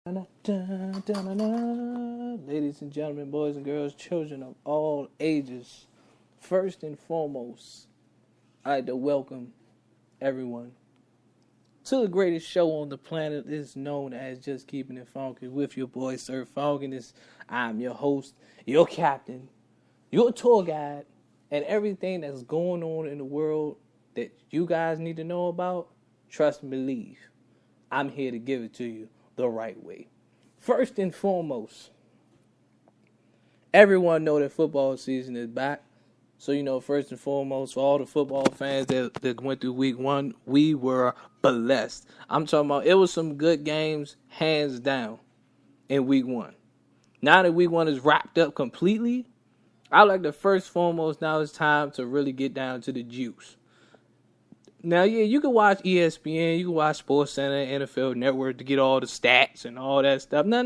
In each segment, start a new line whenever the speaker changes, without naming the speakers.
Ladies and gentlemen, boys and girls, children of all ages, first and foremost, I'd like to welcome everyone to the greatest show on the planet. Is known as Just Keeping It Funky with your boy Sir Falcon. I'm your host, your captain, your tour guide, and everything that's going on in the world that you guys need to know about. Trust and believe, I'm here to give it to you the right way. First and foremost, everyone know that football season is back. So, first and foremost, for all the football fans that went through week one, we were blessed. I'm talking about it was some good games, hands down, in week one. Now that week one is wrapped up completely, I like the first and foremost, now it's time to really get down to the juice. Now, yeah, you can watch ESPN, you can watch SportsCenter, NFL Network to get all the stats and all that stuff. No.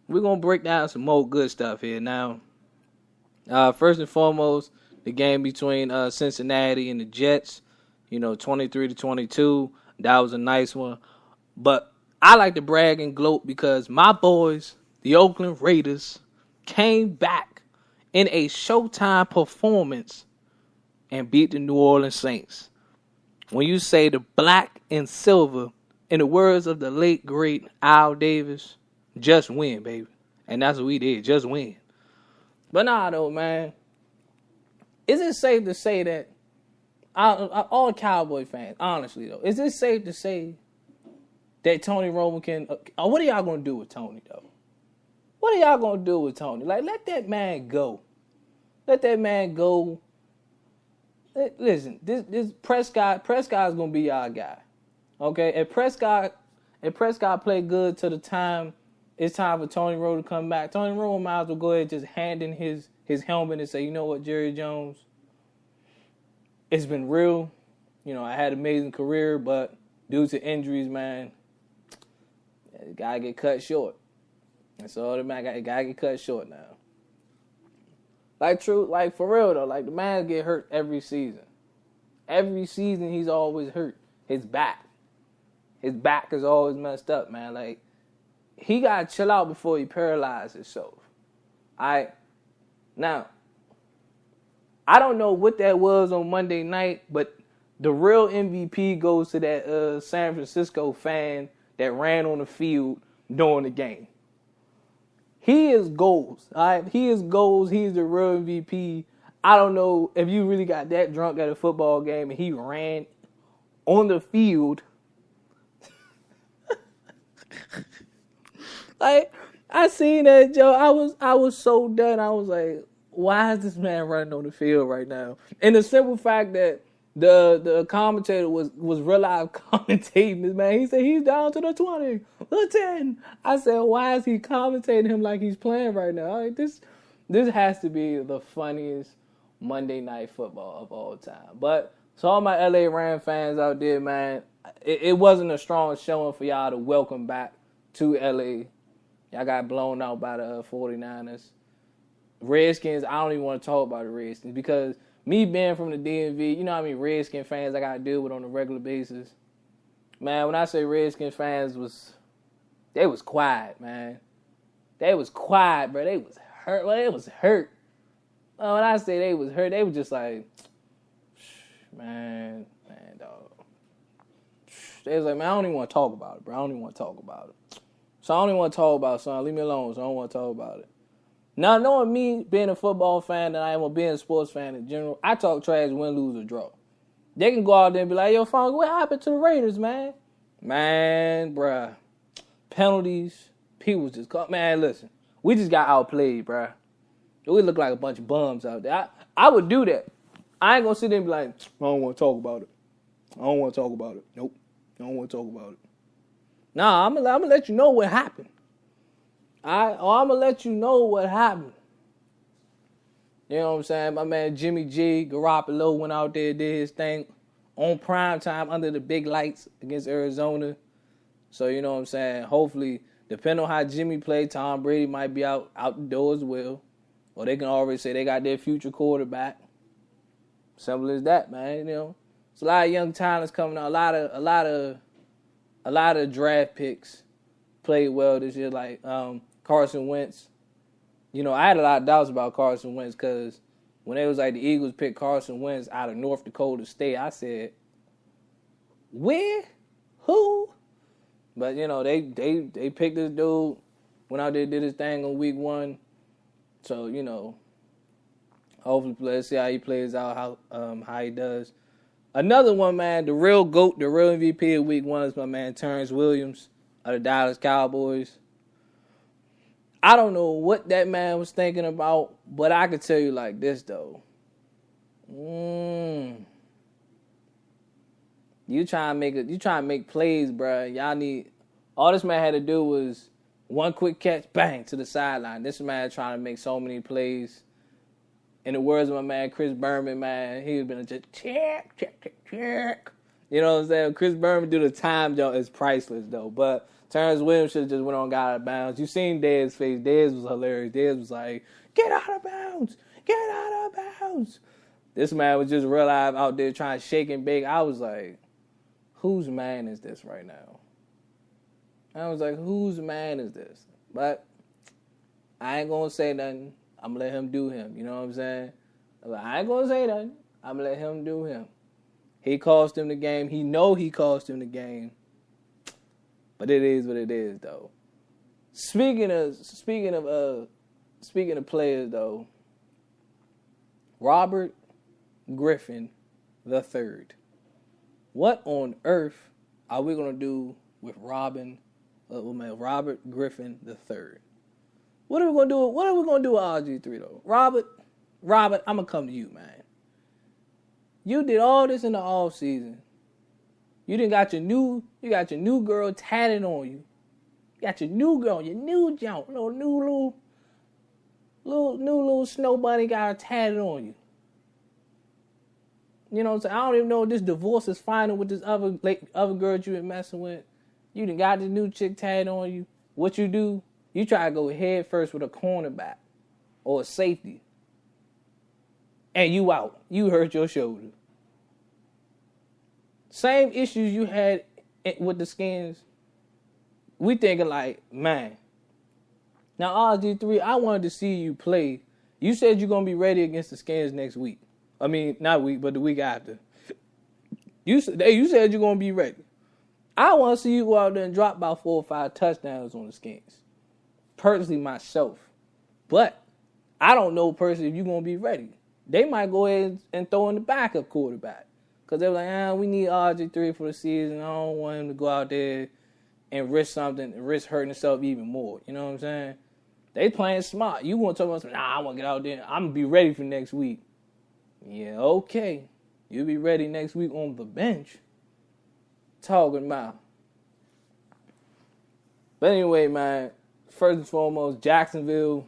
We're going to break down some more good stuff here. Now, first and foremost, the game between Cincinnati and the Jets, 23-22. That was a nice one. But I like to brag and gloat because my boys, the Oakland Raiders, came back in a Showtime performance and beat the New Orleans Saints. When you say the black and silver, in the words of the late, great Al Davis, just win, baby. And that's what we did, just win. But nah, though, man. Is it safe to say that, all Cowboy fans, honestly, though, is it safe to say that Tony Romo can, what are y'all going to do with Tony, though? What are y'all going to do with Tony? Like, let that man go. Let that man go. Listen, this Prescott's gonna be our guy, okay? And Prescott played good till the time it's time for Tony Romo to come back. Tony Romo might as well go ahead and just hand in his helmet and say, you know what, Jerry Jones, it's been real. I had an amazing career, but due to injuries, man, the guy get cut short. And so the man gotta get cut short now. Like for real though, like the man get hurt every season. Every season he's always hurt. His back is always messed up, man. Like he gotta chill out before he paralyzes himself. Now, I don't know what that was on Monday night, but the real MVP goes to that San Francisco fan that ran on the field during the game. He is goals. All right? He is goals. He's the real MVP. I don't know if you really got that drunk at a football game and he ran on the field. Like, I seen that, Joe. I was so done. I was like, why is this man running on the field right now? And the simple fact that the commentator was real live commentating this man. He said he's down to the 20, the 10. I said, why is he commentating him like he's playing right now? Like, this has to be the funniest Monday Night Football of all time. But so all my LA Rams fans out there, man, it wasn't a strong showing for y'all to welcome back to LA. Y'all got blown out by the 49ers. Redskins, I don't even want to talk about the Redskins because me being from the DMV, you know how many Redskin fans I got to deal with on a regular basis? Man, when I say Redskin fans, they was quiet, man. They was quiet, bro. They was hurt. Well, they was hurt. When I say they was hurt, they was just like, man, dog. They was like, man, I don't even want to talk about it, bro. I don't even want to talk about it. So I don't even want to talk about it, son. Leave me alone, so I don't want to talk about it. Now, knowing me being a football fan and I am being a sports fan in general, I talk trash, win, lose, or draw. They can go out there and be like, yo, Fong, what happened to the Raiders, man? Man, bruh. Penalties. People just caught. Man, listen. We just got outplayed, bruh. We look like a bunch of bums out there. I would do that. I ain't going to sit there and be like, I don't want to talk about it. I don't want to talk about it. Nope. I don't want to talk about it. Nah, I'm going to let you know what happened. I'm going to let you know what happened. You know what I'm saying? My man Jimmy G, Garoppolo went out there, did his thing on prime time under the big lights against Arizona. So, you know what I'm saying? Hopefully, depending on how Jimmy played, Tom Brady might be out the door as well. Or they can already say they got their future quarterback. Simple as that, man. It's a lot of young talents coming out. A lot a lot of draft picks played well this year, like Carson Wentz. You know, I had a lot of doubts about Carson Wentz because when it was like the Eagles picked Carson Wentz out of North Dakota State, I said, where? Who? But, you know, they picked this dude, went out there, did his thing on week 1. So, you know, hopefully let's see how he plays out, how he does. Another one, man, the real GOAT, the real MVP of week 1 is my man Terrence Williams of the Dallas Cowboys. I don't know what that man was thinking about, but I can tell you like this, though. You trying to make plays, bro. Y'all need, all this man had to do was one quick catch, bang, to the sideline. This man trying to make so many plays. In the words of my man Chris Berman, man, he was been just check. You know what I'm saying? Chris Berman do the time jump is priceless though. But Terrence Williams should have just went on, got out of bounds. You seen Dez's face. Dez was hilarious. Dez was like, get out of bounds. Get out of bounds. This man was just real live out there trying to shake and bake. I was like, whose man is this right now? I was like, whose man is this? But I ain't going to say nothing. I'm going to let him do him. You know what I'm saying? I ain't going to say nothing. I'm going to let him do him. He cost him the game. He know he cost him the game. But it is what it is, though. Speaking of players, though, Robert Griffin III. What on earth are we gonna do with Robert Griffin III? What are we gonna do? What are we gonna do with RG3 though? Robert, I'm gonna come to you, man. You did all this in the off season. You got your new girl tatted on you. You got your new girl, your new jump, little snow bunny got her tatted on you. You know what I'm saying? I don't even know if this divorce is final with this other girl you been messing with. You done got this new chick tatted on you. What you do? You try to go head first with a cornerback or a safety. And you out. You hurt your shoulder. Same issues you had with the Skins. We thinking like, man. Now, RG3, I wanted to see you play. You said you're going to be ready against the Skins next week. I mean, not week, but the week after. You said you're going to be ready. I want to see you go out there and drop about 4 or 5 touchdowns on the Skins. Personally, myself. But I don't know personally if you're going to be ready. They might go ahead and throw in the backup quarterback. Because they were like, we need RG3 for the season. I don't want him to go out there and risk hurting himself even more. You know what I'm saying? They playing smart. You want to talk about something, I want to get out there. I'm going to be ready for next week. Yeah, okay. You'll be ready next week on the bench. Talking about. But anyway, man, first and foremost, Jacksonville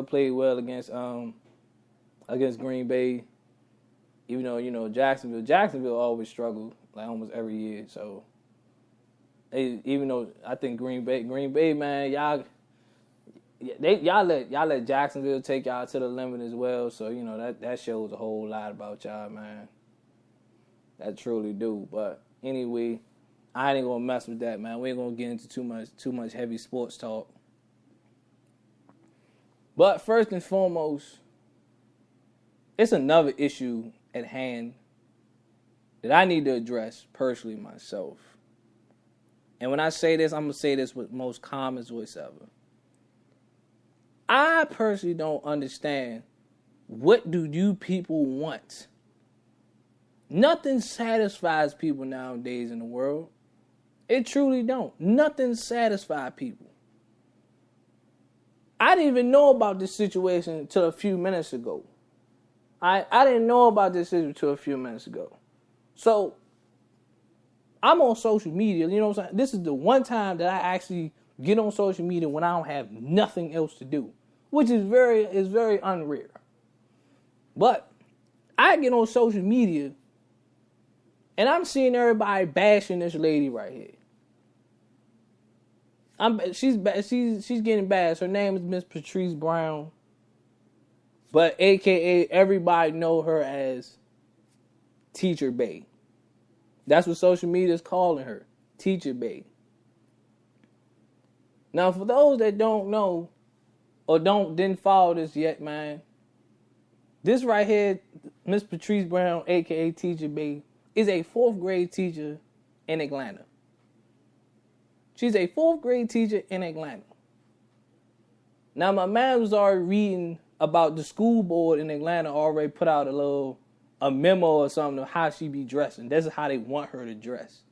played well against Green Bay. Even though, Jacksonville always struggled like almost every year. So, even though I think Green Bay, man, y'all let Jacksonville take y'all to the limit as well. So, that shows a whole lot about y'all, man. That truly do. But anyway, I ain't gonna mess with that, man. We ain't gonna get into too much heavy sports talk. But first and foremost, it's another issue at hand that I need to address personally myself. And when I say this, I'm going to say this with most calm voice ever. I personally don't understand, what do you people want? Nothing satisfies people nowadays in the world. It truly don't. Nothing satisfies people. I didn't even know about this situation until a few minutes ago. I didn't know about this until a few minutes ago. So, I'm on social media, you know what I'm saying? This is the one time that I actually get on social media when I don't have nothing else to do, which is very unrare. But I get on social media and I'm seeing everybody bashing this lady right here. She's getting bashed. Her name is Miss Patrice Brown. But AKA everybody know her as Teacher Bay. That's what social media is calling her. Teacher Bay. Now, for those that don't know or didn't follow this yet, man, this right here, Miss Patrice Brown, aka Teacher Bay, is a 4th grade teacher in Atlanta. She's a 4th grade teacher in Atlanta. Now, my man was already reading about the school board in Atlanta already put out a memo or something of how she be dressing. This is how they want her to dress.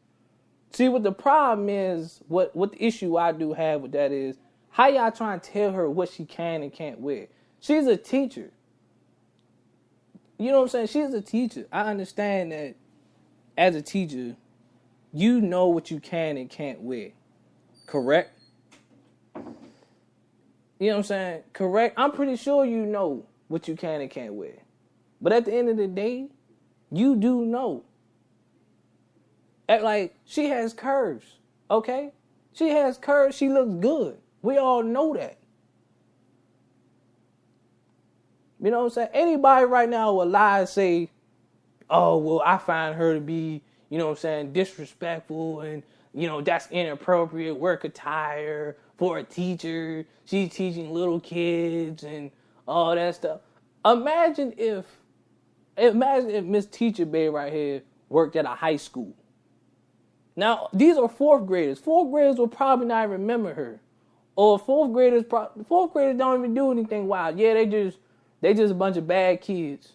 See, what the problem is, what the issue I do have with that is, how y'all trying to tell her what she can and can't wear? She's a teacher. You know what I'm saying? She's a teacher. I understand that as a teacher, you know what you can and can't wear. Correct? You know what I'm saying? Correct? I'm pretty sure you know what you can and can't wear. But at the end of the day, you do know. Like, she has curves, okay? She has curves. She looks good. We all know that. You know what I'm saying? Anybody right now will lie and say, oh, well, I find her to be, you know what I'm saying, disrespectful and, you know, that's inappropriate work attire for a teacher. She's teaching little kids and all that stuff. Imagine if Miss Teacher Bay right here worked at a high school. Now, these are 4th graders. 4th graders will probably not remember her. Or 4th graders don't even do anything wild. Yeah, they just a bunch of bad kids.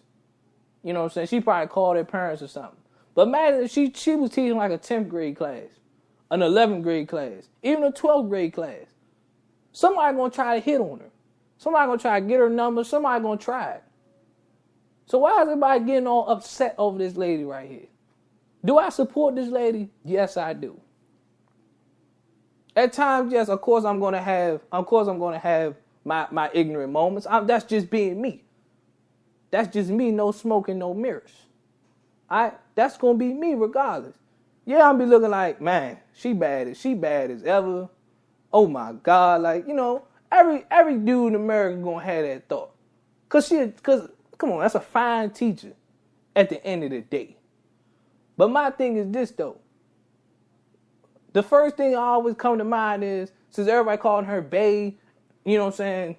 You know what I'm saying? She probably called their parents or something. But imagine if she was teaching like a 10th grade class, an 11th grade class, even a 12th grade class. Somebody gonna try to hit on her. Somebody gonna try to get her number. Somebody gonna try it. So why is everybody getting all upset over this lady right here? Do I support this lady? Yes, I do. At times, yes, of course I'm gonna have my ignorant moments. That's just being me. That's just me, no smoke and no mirrors. That's gonna be me regardless. Yeah, I'll be looking like, man, she bad as ever. Oh my God, like, you know, every dude in America gonna have that thought. Cause come on, that's a fine teacher at the end of the day. But my thing is this though. The first thing I always come to mind is, since everybody calling her Bae, you know what I'm saying?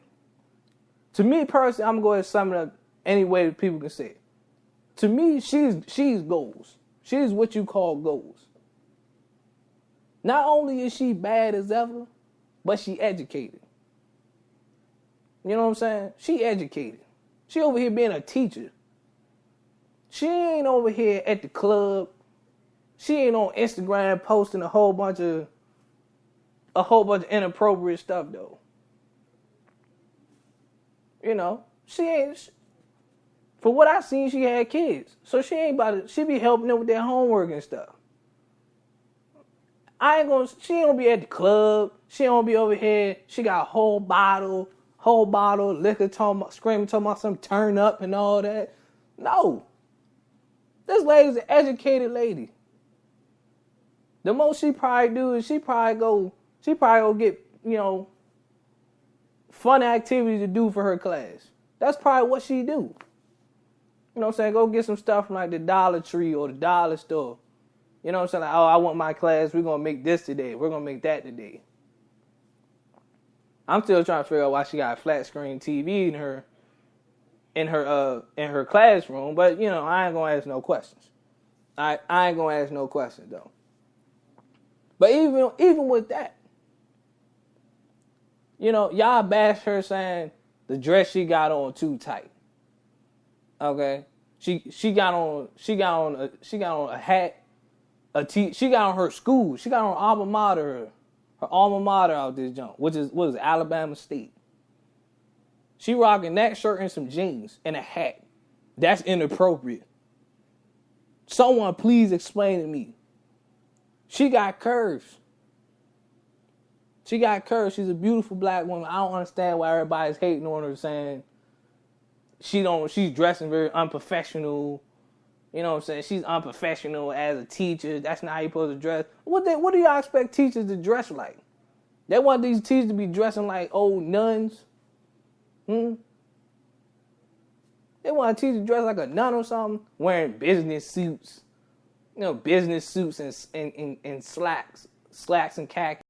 To me personally, I'm going to sum it up any way that people can say it. To me, she's goals. She's what you call goals. Not only is she bad as ever, but she educated. You know what I'm saying? She educated. She over here being a teacher. She ain't over here at the club. She ain't on Instagram posting a whole bunch of inappropriate stuff though. You know, she ain't. For what I seen, she had kids, so she ain't about to. She be helping them with their homework and stuff. She ain't gonna be at the club. She don't be over here. She got a whole bottle of liquor, screaming, talking about some turn up and all that. No. This lady's an educated lady. The most she probably do is she probably go get, you know, fun activities to do for her class. That's probably what she do. You know what I'm saying? Go get some stuff from like the Dollar Tree or the dollar store. You know what I'm saying? Like, oh, I want my class. We're going to make this today. We're going to make that today. I'm still trying to figure out why she got a flat screen TV in her classroom. But, you know, I ain't going to ask no questions. I ain't going to ask no questions, though. But even with that, you know, y'all bash her saying the dress she got on too tight. Okay? She got on a hat. She got on her school. She got on her alma mater out this junk, which is Alabama State. She rocking that shirt and some jeans and a hat. That's inappropriate. Someone please explain to me. She got curves. She's a beautiful black woman. I don't understand why everybody's hating on her, saying she's dressing very unprofessional. You know what I'm saying? She's unprofessional as a teacher. That's not how you're supposed to dress. What do y'all expect teachers to dress like? They want these teachers to be dressing like old nuns? They want a teacher to dress like a nun or something? Wearing business suits. business suits and slacks and khakis.